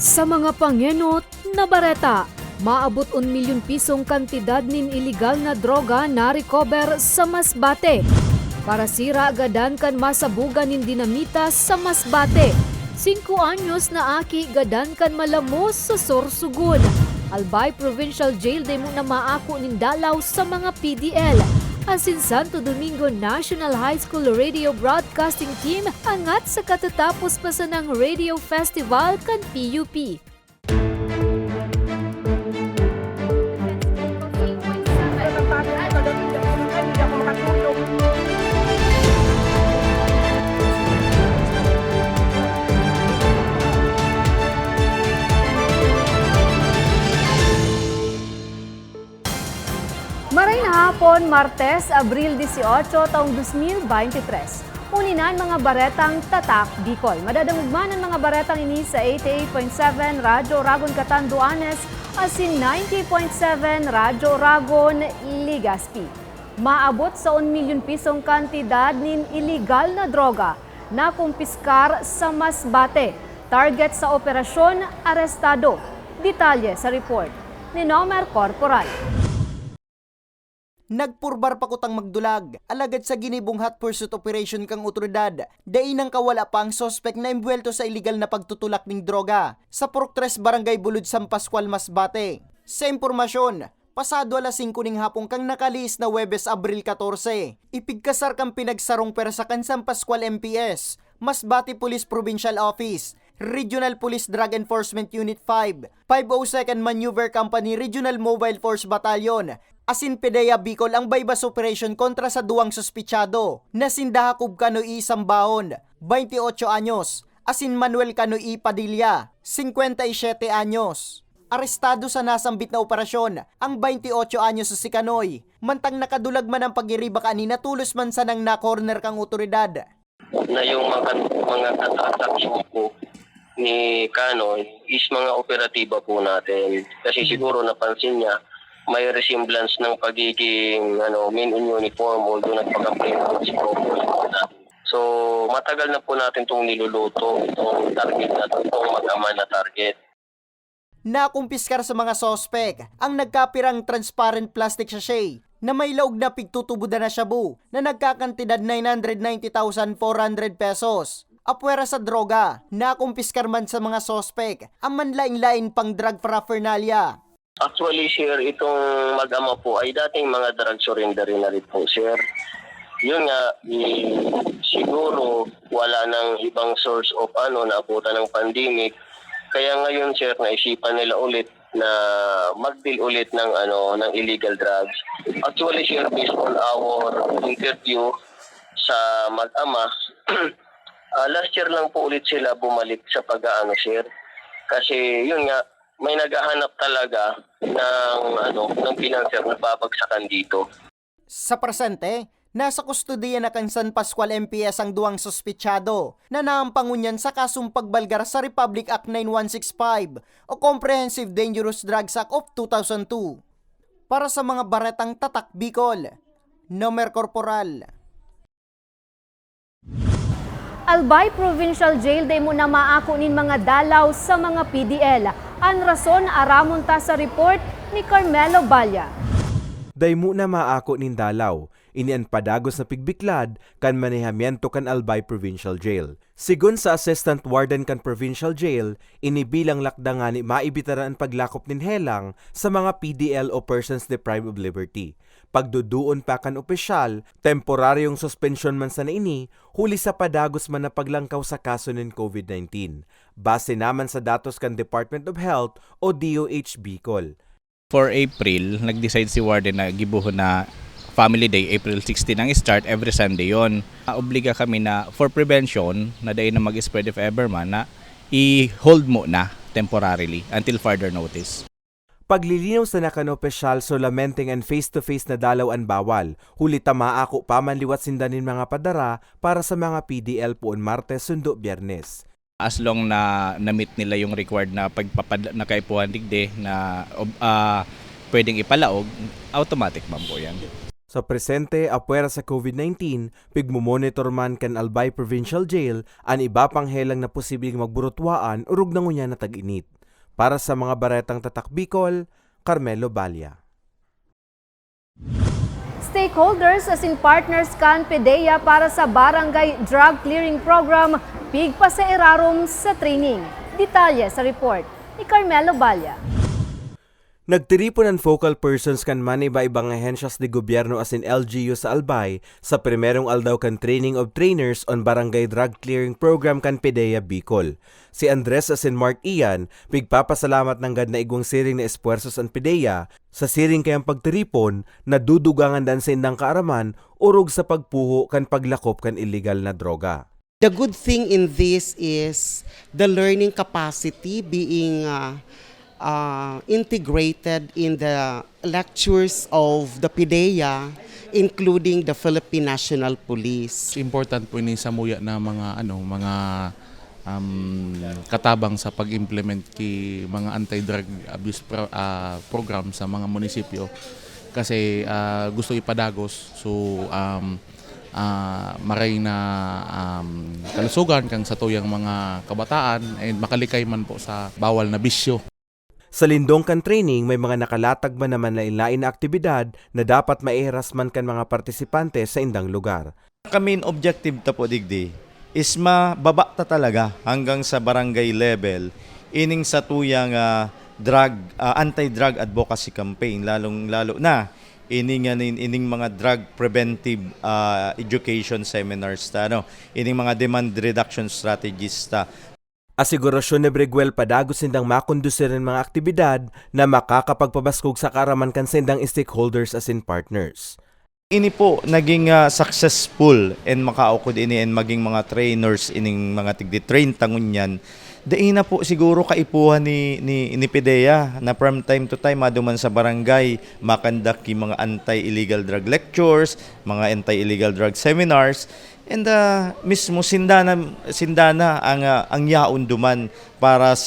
Sa mga pangenot na bareta, maabot 1 milyon pisong kantidad nin iligal na droga na recover sa Masbate. Para sira gadan kan masabugan nin dinamita sa Masbate. 5 anyos na aki gadan kan malamos sa Sorsogon. Albay Provincial Jail day mo na maako nin dalaw sa mga PDL. Asin Santo Domingo National High School Radio Broadcasting Team angat sa katatapos pa sa ng Radio Festival kan PUP. Maray na hapon, Martes, Abril 18, taong 2023. Uninan mga baretang Tatak, Bicol. Madadamugman ang mga baretang ini sa 88.7 Radyo Ragon Catanduanes, asin 90.7 Radyo Ragon Legazpi. Maabot sa 1 milyon pisong kantidad nin iligal na droga na kumpiskar sa Masbate. Target sa operasyon, arestado. Detalye sa report ni Nomer Corporal. Nagpurbar pa kutang magdulag, alagad sa ginibong hot pursuit operation kang otoridad. Dain ang kawala pa ang sospek na imbwelto sa iligal na pagtutulak ng droga sa Purok 3 Barangay Bulud, San Pascual, Masbate. Sa impormasyon, pasado alas 5 ning hapong kang nakaliis na Huwebes, Abril 14, ipigkasar kang pinagsarong persa kan San Pascual MPS, Masbate Police Provincial Office, Regional Police Drug Enforcement Unit 5, 502nd Maneuver Company Regional Mobile Force Battalion, asin PDEA Bicol ang bypass operation kontra sa duwang suspitsado na sindaha Kubkano I Sambaon, 28 anyos, asin Manuel Cano I Padilla, 57 anyos. Arestado sa nasambit na operasyon ang 28 anyos sa si Canoy, mantang nakadulag man ang pag-iriba kanina tulos man sa nang na-corner kang otoridad. Na yung mga katatakbo po ni Canoy is mga operatiba po natin. Kasi siguro napansin niya, may resemblance ng pagiging men in uniform, although nagpaka-plain si Propos natin. So, matagal na po natin itong niluluto, itong target na itong mag-ama na target. Nakumpiskar sa mga sospek ang nagkapirang transparent plastic sachet na may laog na pigtutubuda na shabu na nagkakantidad 990,400 pesos. Apwera sa droga, nakumpiskar man sa mga sospek ang manlaing-lain pang drug paraphernalia. Actually, sir, itong mag-ama po ay dating mga drug surrender na rin po, sir. Yun nga, siguro wala nang ibang source of naabutan ng pandemic. Kaya ngayon, sir, naisipan nila ulit na mag-deal ulit ng illegal drugs. Actually, sir, based on our interview sa mag-ama, last year lang po ulit sila bumalik sa sir. Kasi yun nga, may naghahanap talaga ng pinanser na babagsakan dito. Sa presente, nasa kustodiya na kang San Pascual MPS ang duwang suspitsado na naampangunyan sa kasong pagbalgar sa Republic Act 9165 o Comprehensive Dangerous Drugs Act of 2002. Para sa mga baretang Tatak, Bicol, Nomer Corporal. Albay Provincial Jail day mo na maako nin mga dalaw sa mga PDL. Ang rason aramon ta sa report ni Carmelo Balya. Day mo na maako nin dalaw, inian padagos na pigbiklad kan manehamiento kan Albay Provincial Jail. Sigun sa Assistant Warden kan Provincial Jail, inibilang lakda nga ni maibitaran ang paglakop nin helang sa mga PDL o persons deprived of liberty. Pagduduon pa kan opisyal, temporaryong suspensyon man sa naini, huli sa padagos man na paglangkaw sa kaso ng COVID-19. Base naman sa datos kan Department of Health o DOH Bicol. For April, nag-decide si Warden na gibuhon na Family Day, April 16 ang start, every Sunday yon. Obliga kami na for prevention, na dahil na mag-spread if ever man, na i-hold mo na temporarily until further notice. Paglilinaw sa nakanopesyal so lamenting and face-to-face na dalaw ang bawal, huli tamaako pa manliwat sindanin mga padara para sa mga PDL poon Martes sundo Biyernes. As long na na-meet nila yung required na na kaipuhan digde na pwedeng ipalaog, automatic man po yan. Sa presente, apwera sa COVID-19, pigmumonitor man kan Albay Provincial Jail ang iba pang helang na posibleng magburutwaan urog na ngunya na tag-init. Para sa mga baretang tatak Bicol, Carmelo Balya. Stakeholders as in partners kan PDEA para sa Barangay Drug Clearing Program pigpa sa irarom sa training. Detalye sa report ni Carmelo Balya. Nagtiripon ang focal persons kan man iba-ibang ahensyas de gobyerno as in LGU sa Albay sa primerong aldaw kan training of trainers on Barangay Drug Clearing Program kan PDEA Bicol. Si Andres as in Mark Ian, pigpapasalamat ng gad na igwang siring na espuersos ang PDEA sa siring kayang pagtiripon na dudugangan dan sa indang kaaraman urog sa pagpuho kan paglakop kan illegal na droga. The good thing in this is the learning capacity being integrated in the lectures of the PDEA, including the Philippine National Police. Important po ini sa muya na mga katabang sa pag-implement ki mga anti-drug abuse program sa mga munisipyo kasi gusto ipadagos maray na kalusugan kang sa tuyang mga kabataan and makalikay man po sa bawal na bisyo. Sa lindong kan training, may mga nakalatag man naman na inlain na aktibidad na dapat mairas man kan mga partisipante sa indang lugar. Main objective ta po digdi is mababa ta talaga hanggang sa barangay level ining sa tuyang anti-drug advocacy campaign lalong-lalo na ining mga drug preventive education seminars ta ining mga demand reduction strategies ta. Asigurasyon ni Briguel padagos sindang makondusir ng mga aktibidad na makakapagpabaskog sa kaaraman kan sindang stakeholders as in partners. Ini po naging successful and makaukod ini and maging mga trainers ining mga tigdi-train tangunyan. Daina po siguro kaipuhan ni PDEA na from time to time maduman sa barangay makandak yung mga anti-illegal drug lectures, mga anti-illegal drug seminars. And mismo sindana ang yaon duman para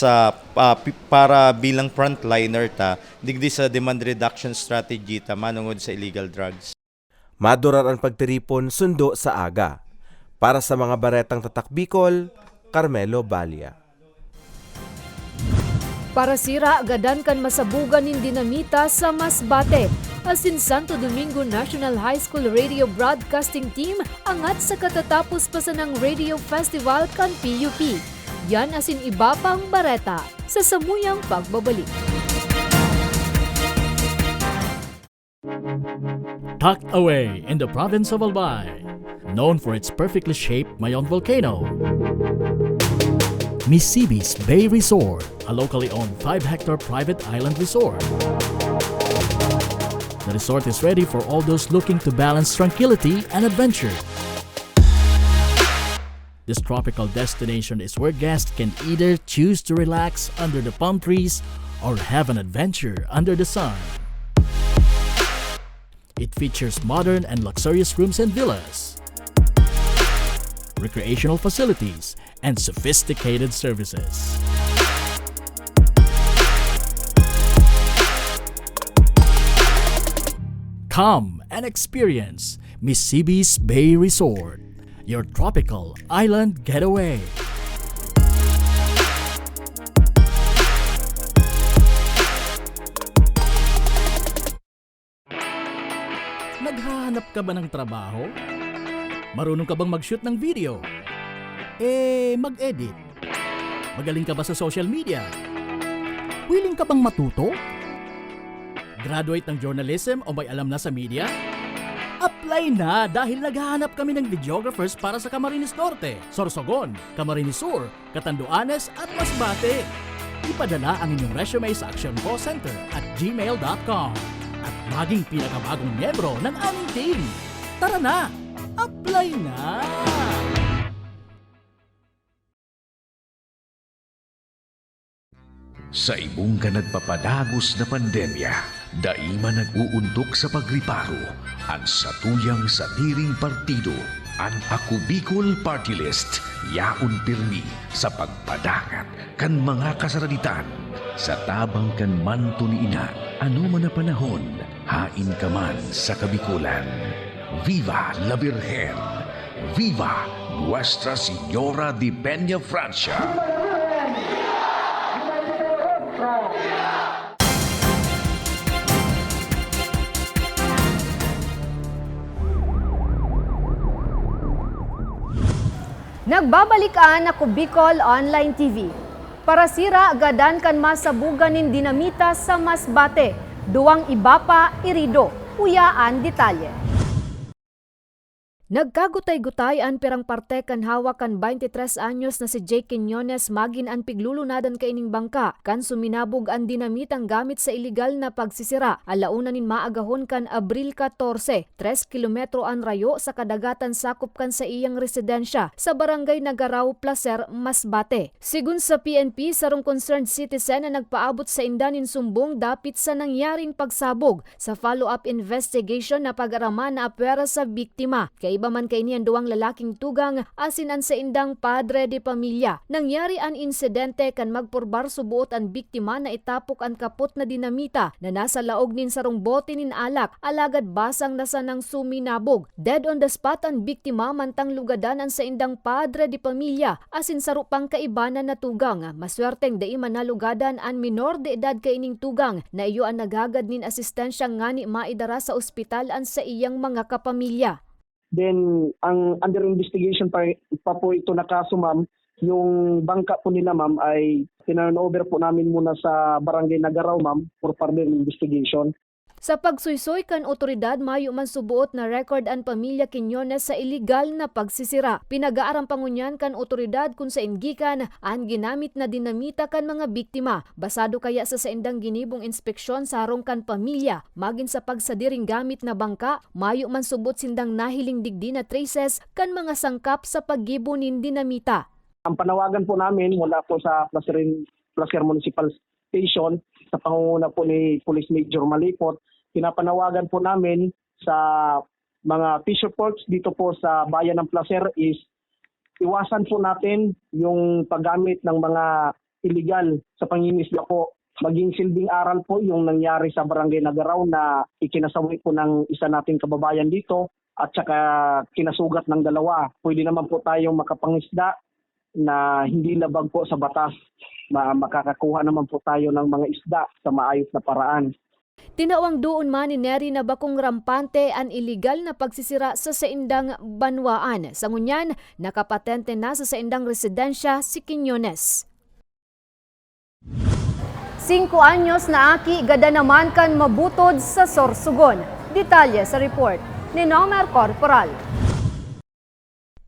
bilang frontliner ta digdi sa demand reduction strategy ta manungod sa illegal drugs. Madurar ang pagtiripon sundo sa aga. Para sa mga baretang tatak Bicol, Carmelo Balya. Para sira agadan kan masabugan nin dinamita sa Masbate. Asin Santo Domingo National High School Radio Broadcasting Team angat sa katatapos pa sa ng Radio Festival kan PUP. Yan asin iba pang bareta sa samuyang pagbabalik. Tucked away in the province of Albay, known for its perfectly shaped Mayon volcano, Misibis Bay Resort, a locally owned 5-hectare private island resort. The resort is ready for all those looking to balance tranquility and adventure. This tropical destination is where guests can either choose to relax under the palm trees or have an adventure under the sun. It features modern and luxurious rooms and villas, recreational facilities, and sophisticated services. Come and experience Misibis Bay Resort, your tropical island getaway. Naghahanap ka ba ng trabaho? Marunong ka bang mag-shoot ng video? Mag-edit? Magaling ka ba sa social media? Willing ka bang matuto? Graduate ng journalism o may alam na sa media? Apply na dahil naghahanap kami ng videographers para sa Camarines Norte, Sorsogon, Camarines Sur, Catanduanes at Masbate. Ipadala ang inyong resume sa actioncallcenter@gmail.com at maging pinakabagong miyembro ng aming team. Tara na! Apply na! Sa imong ka nagpapadagos na pandemya, daima nag-uuntok sa pagriparo, ang satuyang satiring partido, ang Ako Bicol Party List, yaon pirmi sa pagpadangat kan mga kasaraditan, sa tabang kan manto ni ina, ano man na panahon, hain ka man sa Kabikulan. Viva la Virgen! Viva Nuestra Señora de Peña Francia! Nagbabalikan ako Bicol Online TV. Para sira agadan kan masabugan nin dinamita sa Masbate. Duwang iba pa irido. Uyaan detalye. Nagkagutay-gutay ang pirang parte kan hawak kan 23 anyos na si Jake Quiñones magin ang piglulunadan kaining bangka kan suminabog ang dinamit ang gamit sa iligal na pagsisira. Alauna nin maagahon kan Abril 14, 3 kilometro ang rayo sa kadagatan sakop kan sa iyang residensya sa barangay Nagaraw, Placer, Masbate. Sigun sa PNP, sarong concerned citizen na nagpaabot sa indanin sumbong dapit sa nangyaring pagsabog sa follow-up investigation na pag-araman na apwera sa biktima. Iba man kay niyan duwang lalaking tugang asinan sa indang padre de pamilya. Nangyari ang insidente kan magpurbar subuot ang biktima na itapok ang kapot na dinamita na nasa laog nin sarong bote nin alak alagad basang nasa nang suminabog. Dead on the spot ang biktima mantang lugadan ang sa indang padre de pamilya asin sarupang kaibanan na tugang. Maswerteng dai man nalugadan ang minor de edad kaining tugang na iyo ang naghagad nin asistensya ngani maidara sa ospital ang sa iyang mga kapamilya. Then, ang under investigation pa po ito na kaso, ma'am. Yung bangka po nila, ma'am, ay tinanover po namin muna sa barangay Nagaraw, ma'am, for further investigation. Sa pagsuysoy kan otoridad, mayo man subuot na record ang pamilya Quiñones sa iligal na pagsisira. Pinagaaram pangunyan kan otoridad kung sa ingikan ang ginamit na dinamita kan mga biktima. Basado kaya sa saindang ginibong inspeksyon sa harong kan pamilya. Magin sa pagsadiring gamit na bangka, mayo man subot sindang nahiling digdi na traces kan mga sangkap sa paggibo nin dinamita. Ang panawagan po namin mula po sa Placer Municipal Station sa pangunguna po ni Police Major Malipot, pinapanawagan po namin sa mga fisher ports dito po sa bayan ng Placer is iwasan po natin yung paggamit ng mga illegal sa pangingisda po. Maging silbing aral po yung nangyari sa barangay Nagaraw na ikinasawi po ng isa nating kababayan dito at saka kinasugat ng dalawa. Pwede naman po tayong makapangisda na hindi labag po sa batas. Makakakuha naman po tayo ng mga isda sa maayos na paraan. Tinawang doon man ni Neri na bakong rampante ang iligal na pagsisira sa saindang banwaan. Sa ngunyan, nakapatente na sa saindang residensya si Quiñones. 5 anyos na aki gada naman kan mabutod sa Sorsogon. Detalye sa report ni Nomer Corporal.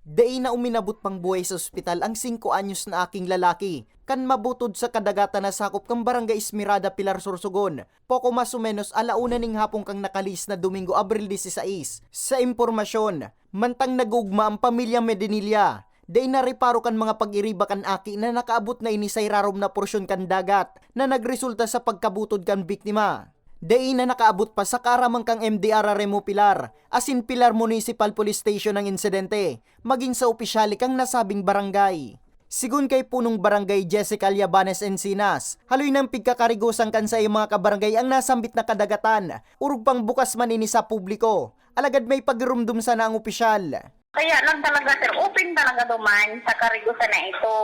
Dai na uminabot pang buhay sa ospital ang 5 anyos na aking lalaki kan mabutod sa kadagatan na sakop kang barangay Esmeralda, Pilar, Sorsogon. Poko mas o menos alauna ning hapong kang nakalis na Domingo, Abril 16. Sa impormasyon, mantang nagugma ang pamilya Medinilla. Dai na reparo kan mga pag-iriba kan aki na nakaabot na inisay rarom na porsyon kan dagat na nagresulta sa pagkabutod kan biktima. Dai na nakaabot pa sa karamang kang MDR Remo Pilar, asin Pilar Municipal Police Station ang insidente, maging sa opisyali kang nasabing barangay. Sigun kay punong barangay Jessica Liabanes Encinas, haloy ng pigkakarigosang kan sa iyong mga kabarangay ang nasambit na kadagatan, urug pang bukas man ini sa publiko, alagad may pagrumdum sana ang opisyal. Kaya lang talaga sir, open talaga duman sa karigusan na ito.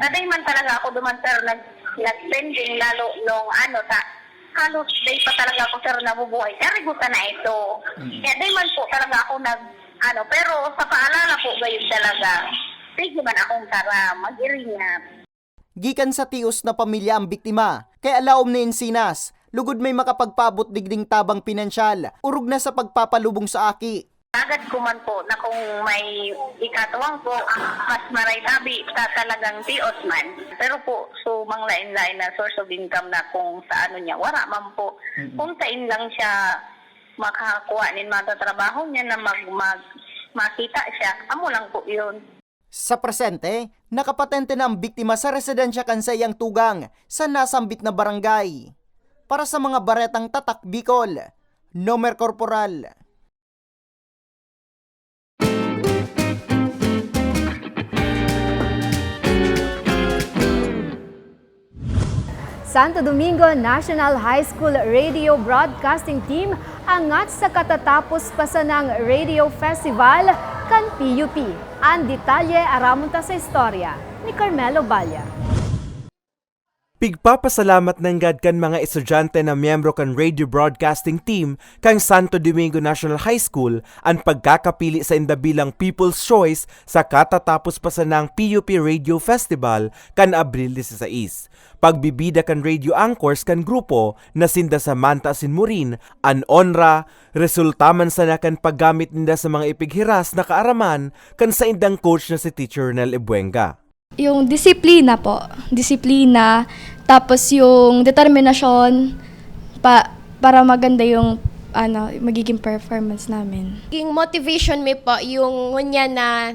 Naday man talaga ako duman sir, nag-spending lalo nung halos day pa talaga ako sir nabubuhay. Karigusan na ito. Kaya day man po talaga ako pero sa paalala po gayon talaga. Sige man akong tara, mag-iringat. Gikan sa tios na pamilya ang biktima, kaya alaom ni Encinas, lugod may makapagpabot digding tabang pinansyal, urug na sa pagpapalubong sa aki. Agad ko man po na kung may ikatuwang po, mas maray tabi sa talagang tios man. Pero po, so manglain-lain na source of income na kung sa niya, wala man po. Kung tain lang siya makakuha nin matatrabaho niya na makita siya, amo lang po yun. Sa presente, nakapatente na ang biktima sa residensya kan sa iyang tugang sa nasambit na barangay. Para sa mga baretang Tatak Bicol, Nomer Corporal. Santo Domingo National High School Radio Broadcasting Team angat sa katatapos pasanang Radio Festival kan PUP. Ang detalye aramon ta sa istorya ni Carmelo Balya. Pigpapasalamat ng gad kan mga estudyante na miyembro kan radio broadcasting team kang Santo Domingo National High School ang pagkakapili sa indabilang People's Choice sa katatapos pa sa ng PUP Radio Festival kan Abril 16. Pagbibida kan radio anchors kan grupo na sinda Samantha Sinmurin, an onra, resulta man sa nakan paggamit ninda sa mga ipighiras na kaaraman kan sa indang coach na si Teacher Nel Ibuenga. Yung disiplina po, disiplina, tapos yung determinasyon para maganda yung magiging performance namin. Yung motivation me po, yung ngunya na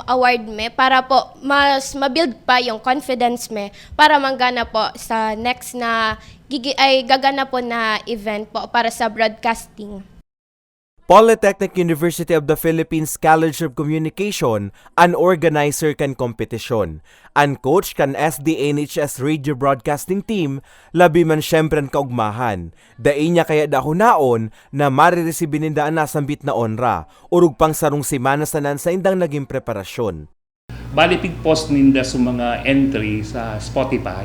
award me, para po mas mabuild pa yung confidence me, para manggana po sa next na gagana po na event po para sa broadcasting. Polytechnic University of the Philippines College of Communication an organizer kan kompetisyon. An coach kan SDNHS Radio Broadcasting Team labi man syempre kaugmahan. Dain niya kaya dahunaon na mariresibin ninda ang nasambit na onra urug pang sarong simana sanan sa indang naging preparasyon. Bali pig-post ninda sa mga entry sa Spotify,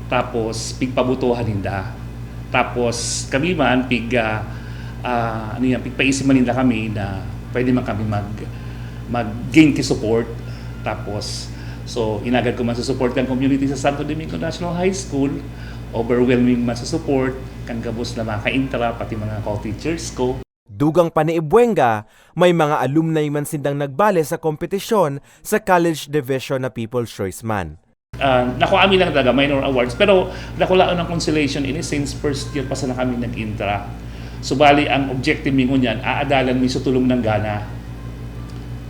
tapos pigpabutuhan ninda. Tapos kami man pigpaisip man nila kami na pwede man kami mag-gain ki support. Tapos, so inagad ko man sa support kan community sa Santo Domingo National High School. Overwhelming man sa support, kan gabos na mga ka-intra, pati mga co-teachers ko. Dugang pa ni Ibuenga, may mga alumni man sindang nagbale sa kompetisyon sa College Division na People's Choice man. Nakuha lang talaga minor awards, pero nakulaan ng consolation since first year pa sa na kami nag-intra. So bali ang objective mi ngunyan, aadalan mi sa tulong ng gana.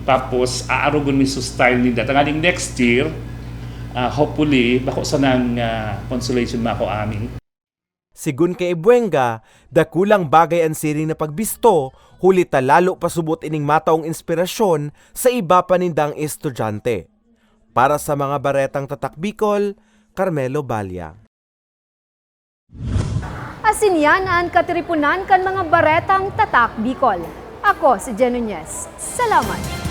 Tapos aarugon mi sa style nila. Tangaling next year, hopefully bako sa nang consolation mako ami. Sigun kay Ibuenga, dakulang bagay ang siring na pagbisto, hulita lalo pasubot ining mataong inspirasyon sa iba pa nindang estudyante. Para sa mga baretang Tatak Bicol, Carmelo Balya. Asin yan ang katiripunan kan mga baretang Tatak Bicol. Ako si Jen Nunez. Salamat!